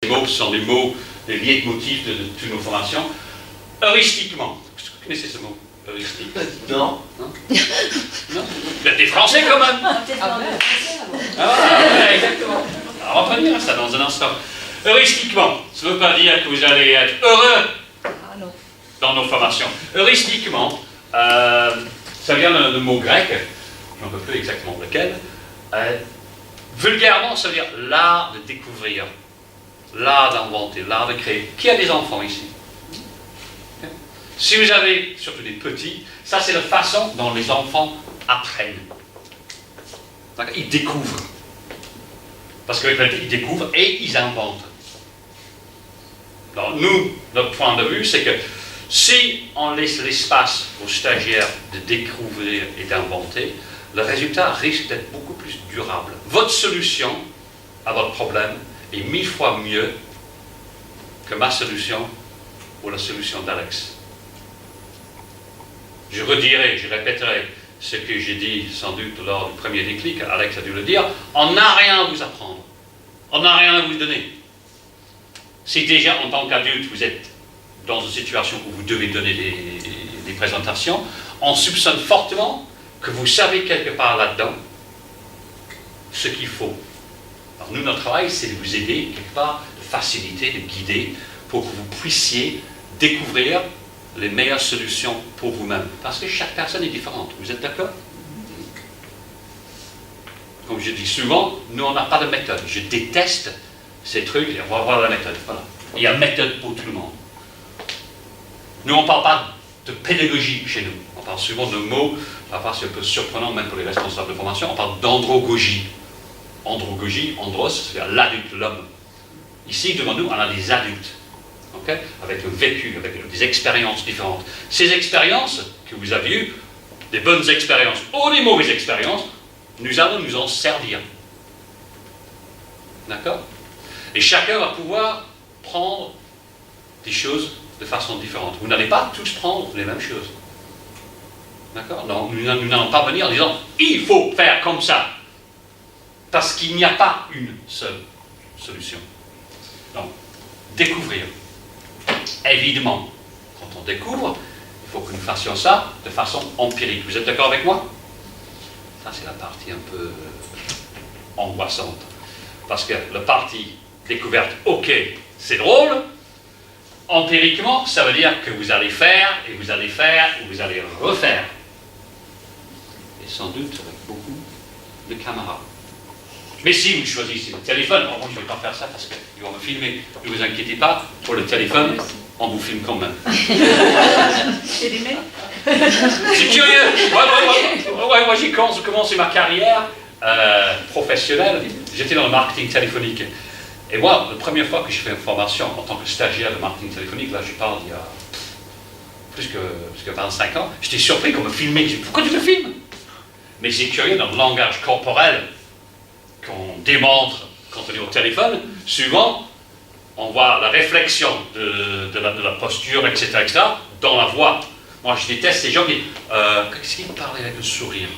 mots, ce sont des mots, des leitmotifs de toutes nos formations. Heuristiquement. Est-ce que vous connaissez ce mot? Heuristique? Non. Non? Non? Vous êtes des Français quand même? Ouais, exactement. Alors, on va revenir à ça dans un instant. Heuristiquement, ça ne veut pas dire que vous allez être heureux dans nos formations. Heuristiquement, ça vient d'un mot grec, je n'en peux plus exactement lequel. Vulgairement, ça veut dire l'art de découvrir, l'art d'inventer, l'art de créer. Qui a des enfants ici? Si vous avez, surtout des petits, ça c'est la façon dont les enfants apprennent. Ils découvrent. Parce qu'ils découvrent et ils inventent. Alors nous, notre point de vue, c'est que si on laisse l'espace aux stagiaires de découvrir et d'inventer, le résultat risque d'être beaucoup plus durable. Votre solution à votre problème est 1000 fois mieux que ma solution ou la solution d'Alex. Je redirai, je répéterai ce que j'ai dit sans doute lors du premier déclic, Alex a dû le dire, on n'a rien à vous apprendre, on n'a rien à vous donner. Si déjà en tant qu'adulte vous êtes dans une situation où vous devez donner des présentations, on soupçonne fortement que vous savez quelque part là-dedans ce qu'il faut. Alors nous, notre travail, c'est de vous aider quelque part, de faciliter, de guider, pour que vous puissiez découvrir les meilleures solutions pour vous-même. Parce que chaque personne est différente. Vous êtes d'accord? Comme je dis souvent, nous, on n'a pas de méthode. Je déteste ces trucs, et on va voir la méthode. Voilà. Il y a une méthode pour tout le monde. Nous, on ne parle pas de pédagogie chez nous. On parle souvent de mots, parfois c'est un peu surprenant même pour les responsables de formation, on parle d'andragogie. Andragogie, andros, c'est-à-dire l'adulte, l'homme. Ici, devant nous, on a des adultes, okay, avec un vécu, avec des expériences différentes. Ces expériences que vous avez eues, des bonnes expériences ou des mauvaises expériences, nous allons nous en servir. D'accord? Et chacun va pouvoir prendre des choses de façon différente. Vous n'allez pas tous prendre les mêmes choses. D'accord? Nous n'allons pas venir en disant « il faut faire comme ça ». Parce qu'il n'y a pas une seule solution. Donc, découvrir. Évidemment, quand on découvre, il faut que nous fassions ça de façon empirique. Vous êtes d'accord avec moi? Ça, c'est la partie un peu angoissante. Parce que la partie découverte, ok, c'est drôle. Empiriquement, ça veut dire que vous allez faire, et vous allez faire, et vous allez refaire. Et sans doute avec beaucoup de camarades. Mais si vous choisissez le téléphone, bon, je ne vais pas faire ça parce qu'ils vont me filmer. Ne vous inquiétez pas, pour le téléphone, on vous filme quand même. C'est des mails? C'est curieux. Ouais, moi, j'ai commencé ma carrière professionnelle. J'étais dans le marketing téléphonique. Et moi, la première fois que je fais une formation en tant que stagiaire de marketing téléphonique, là je parle il y a plus que 25 ans, j'étais surpris qu'on me filmait. Je dis, pourquoi tu me filmes? Mais c'est curieux, dans le langage corporel qu'on démontre quand on est au téléphone, souvent, on voit la réflexion de la posture, etc., dans la voix. Moi, je déteste ces gens qui disent, qu'est-ce qu'ils parlent avec le sourire?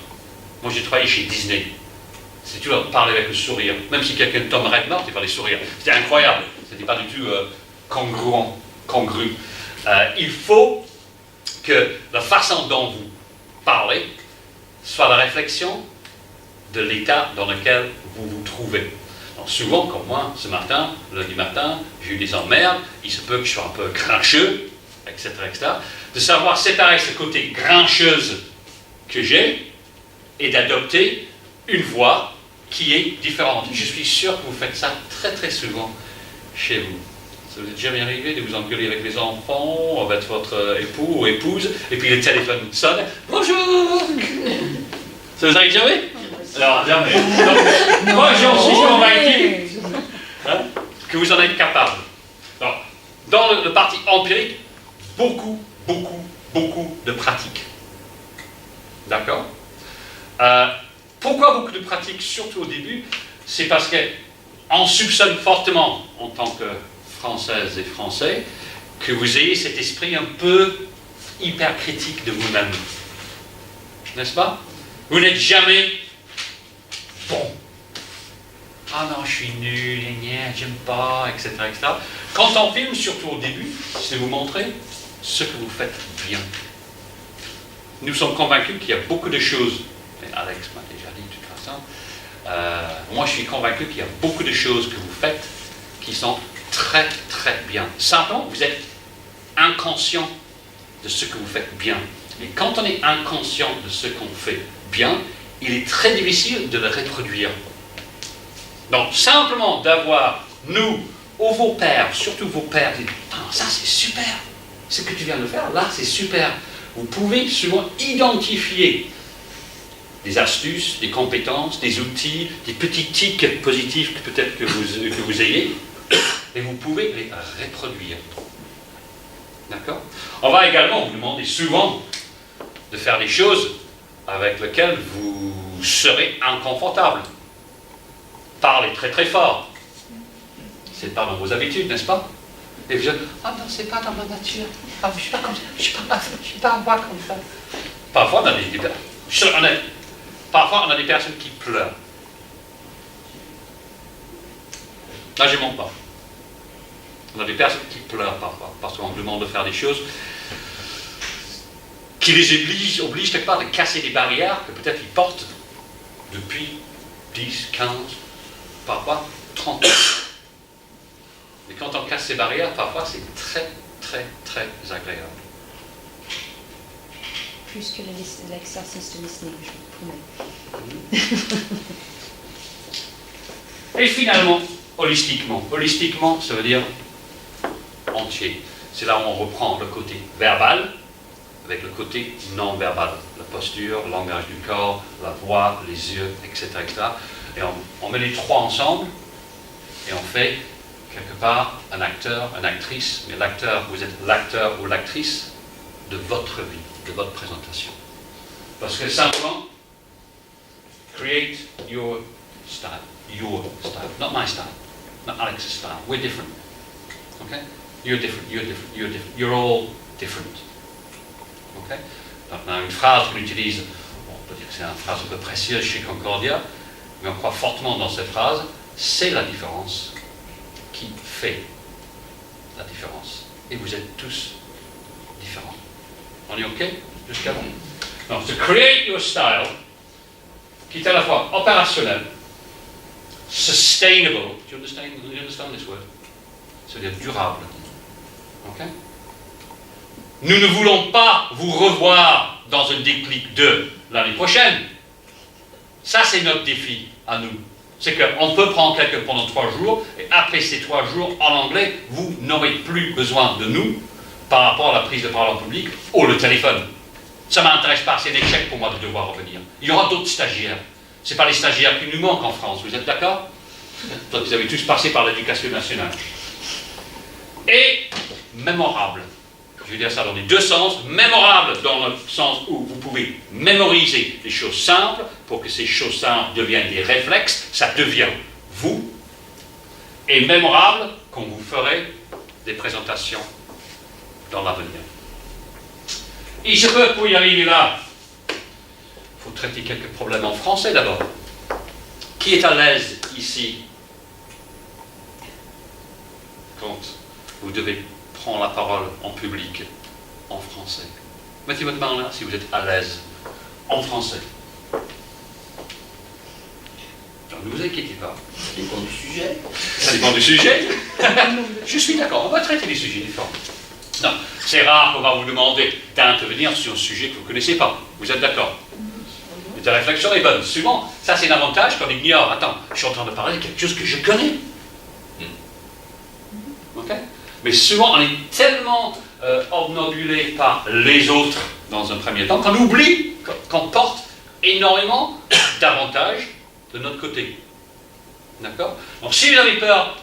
Moi, j'ai travaillé chez Disney. C'est toujours parler avec le sourire. Même si quelqu'un tomberait mort, il fallait sourire. C'était incroyable. C'était pas du tout congru. Il faut que la façon dont vous parlez soit la réflexion de l'état dans lequel vous vous trouvez. Donc souvent, comme moi, ce matin, lundi matin, j'ai eu des emmerdes, il se peut que je sois un peu grincheux, etc., de savoir séparer ce côté grincheuse que j'ai et d'adopter une voix qui est différente. Je suis sûr que vous faites ça très très souvent chez vous. Ça vous est jamais arrivé de vous engueuler avec les enfants, avec votre époux ou épouse, et puis le téléphone sonne. Bonjour! Ça vous arrive jamais? Alors, jamais. Donc, moi, j'en suis convaincu que vous en êtes capable. Donc, dans le parti empirique, beaucoup de pratiques. D'accord? Pourquoi beaucoup de pratiques, surtout au début? C'est parce qu'on soupçonne fortement, en tant que Françaises et Français, que vous ayez cet esprit un peu hyper critique de vous-même. N'est-ce pas? Vous n'êtes jamais bon. ah non, je suis nul, j'aime pas, etc., etc. Quand on filme, surtout au début, c'est vous montrer ce que vous faites bien. Nous sommes convaincus qu'il y a beaucoup de choses, et Alex m'a déjà dit de toute façon, moi je suis convaincu qu'il y a beaucoup de choses que vous faites qui sont très très bien. Simplement, vous êtes inconscient de ce que vous faites bien. Et quand on est inconscient de ce qu'on fait bien, il est très difficile de le reproduire. Donc, simplement d'avoir, nous, ou vos pères, surtout vos pères, disent, ça c'est super, ce que tu viens de faire, là c'est super. Vous pouvez souvent identifier des astuces, des compétences, des outils, des petits tics positifs que peut-être que vous ayez, et vous pouvez les reproduire. D'accord? On va également vous demander souvent de faire des choses avec lesquelles vous serez inconfortable. Parlez très très fort. C'est pas dans vos habitudes, n'est-ce pas? Et vous dites, ah non, c'est pas dans ma nature. Ah, je ne suis pas comme ça, je ne suis pas moi comme ça. Parfois, on a je suis honnête, parfois on a des personnes qui pleurent. Là, je ne mens pas. On a des personnes qui pleurent parfois, parce qu'on demande de faire des choses qui les obligent quelque part de casser des barrières que peut-être ils portent depuis 10, 15, parfois 30 ans. Et quand on casse ces barrières, parfois c'est très, très, très agréable. Plus que l'exercice de listening, je vous promets. Et finalement, holistiquement. Holistiquement, ça veut dire entier. C'est là où on reprend le côté verbal avec le côté non-verbal. La posture, le langage du corps, la voix, les yeux, etc. etc. Et on met les trois ensemble et on fait quelque part un acteur, une actrice, mais l'acteur, vous êtes l'acteur ou l'actrice de votre vie, de votre présentation. Parce que simplement, create your style, not my style, not Alex's style. We're different. Okay? You're different, you're different, you're different. You're all different. Okay? Donc, on a une phrase qu'on utilise, on peut dire que c'est une phrase un peu précieuse chez Concordia, mais on croit fortement dans cette phrase, c'est la différence qui fait la différence. Et vous êtes tous différents. On est OK jusqu'à là? Donc, to create your style, qui est à la fois opérationnel, sustainable, do you understand this word? C'est-à-dire durable. OK? Nous ne voulons pas vous revoir dans un déclic de l'année prochaine. Ça, c'est notre défi à nous. C'est qu'on peut prendre quelqu'un pendant 3 jours, et après ces 3 jours, en anglais, vous n'aurez plus besoin de nous par rapport à la prise de parole en public ou le téléphone. Ça ne m'intéresse pas, c'est un échec pour moi de devoir revenir. Il y aura d'autres stagiaires. Ce n'est pas les stagiaires qui nous manquent en France, vous êtes d'accord? Donc vous avez tous passé par l'éducation nationale. Et mémorable. Je veux dire ça dans les deux sens. Mémorable dans le sens où vous pouvez mémoriser des choses simples pour que ces choses simples deviennent des réflexes. Ça devient vous. Et mémorable quand vous ferez des présentations dans l'avenir. Il se peut, pour y arriver là, il faut traiter quelques problèmes en français d'abord. Qui est à l'aise ici quand vous devez prendre la parole en public en français? Mettez votre main là si vous êtes à l'aise en français. Donc, ne vous inquiétez pas. Ça dépend du sujet. Ça dépend du sujet. Je suis d'accord, on va traiter des sujets différents. Non, c'est rare qu'on va vous demander d'intervenir sur un sujet que vous ne connaissez pas. Vous êtes d'accord? La réflexion est bonne. Souvent, ça c'est un avantage qu'on ignore. Attends, je suis en train de parler de quelque chose que je connais. Ok? Mais souvent, on est tellement obnubilé par les autres dans un premier temps qu'on oublie qu'on porte énormément d'avantages de notre côté. D'accord? Donc, si vous avez peur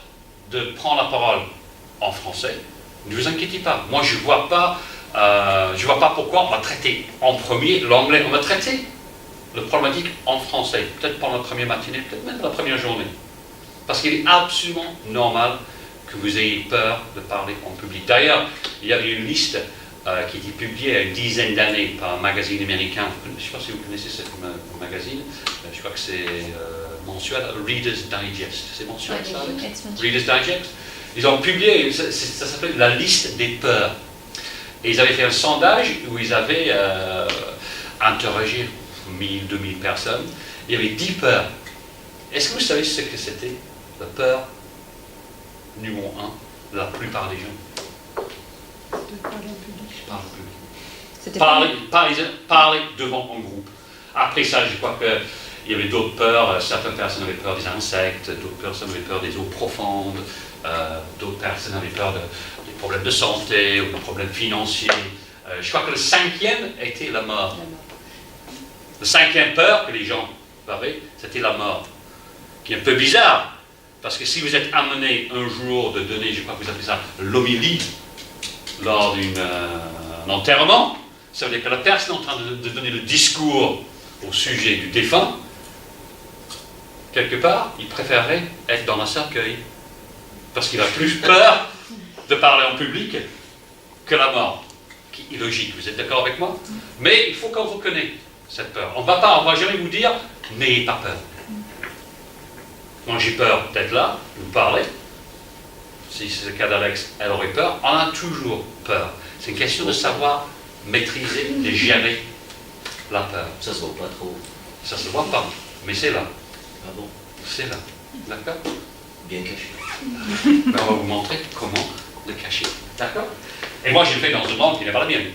de prendre la parole en français, ne vous inquiétez pas. Moi, je ne vois pas pourquoi on va traiter en premier l'anglais. On va traiter la problématique en français, peut-être pendant la première matinée, peut-être même la première journée. Parce qu'il est absolument normal que vous ayez peur de parler en public. D'ailleurs, il y avait une liste qui a été publiée il y a une dizaine d'années par un magazine américain. Je ne sais pas si vous connaissez ce magazine. Je crois que c'est mensuel, Reader's Digest. C'est mensuel, Ouais, ça, Alex? It's mensuel. Reader's Digest. Ils ont publié, ça s'appelait la liste des peurs. Et ils avaient fait un sondage où ils avaient interrogé 1000, 2000 personnes. Il y avait 10 peurs. Est-ce que vous savez ce que c'était? La peur numéro 1 de la plupart des gens. De parler en public. Parler en public. C'était Parler devant un groupe. Après ça, je crois qu'il y avait d'autres peurs. Certaines personnes avaient peur des insectes, d'autres personnes avaient peur des eaux profondes, d'autres personnes avaient peur des problèmes de santé ou des problèmes financiers. Je crois que le 5e était la mort. Le 5e peur que les gens avaient, c'était la mort. Qui est un peu bizarre, parce que si vous êtes amené un jour de donner, je crois que vous appelez ça l'homélie, lors d'un enterrement, ça veut dire que la personne est en train de donner le discours au sujet du défunt, quelque part, il préférerait être dans un cercueil, parce qu'il a plus peur de parler en public que la mort, qui est logique. Vous êtes d'accord avec moi? Mais il faut qu'on reconnaisse cette peur. On ne va jamais vous dire, n'ayez pas peur. Quand j'ai peur d'être là, de vous parler, si c'est le cas d'Alex, elle aurait peur, on a toujours peur. C'est une question de savoir maîtriser, de gérer la peur. Ça se voit pas trop. Ça ne se voit pas, mais c'est là. Ah bon? C'est là. D'accord? Bien caché. Ben, on va vous montrer comment le cacher. D'accord? Et moi, je le fais dans une langue qui n'est pas la mienne.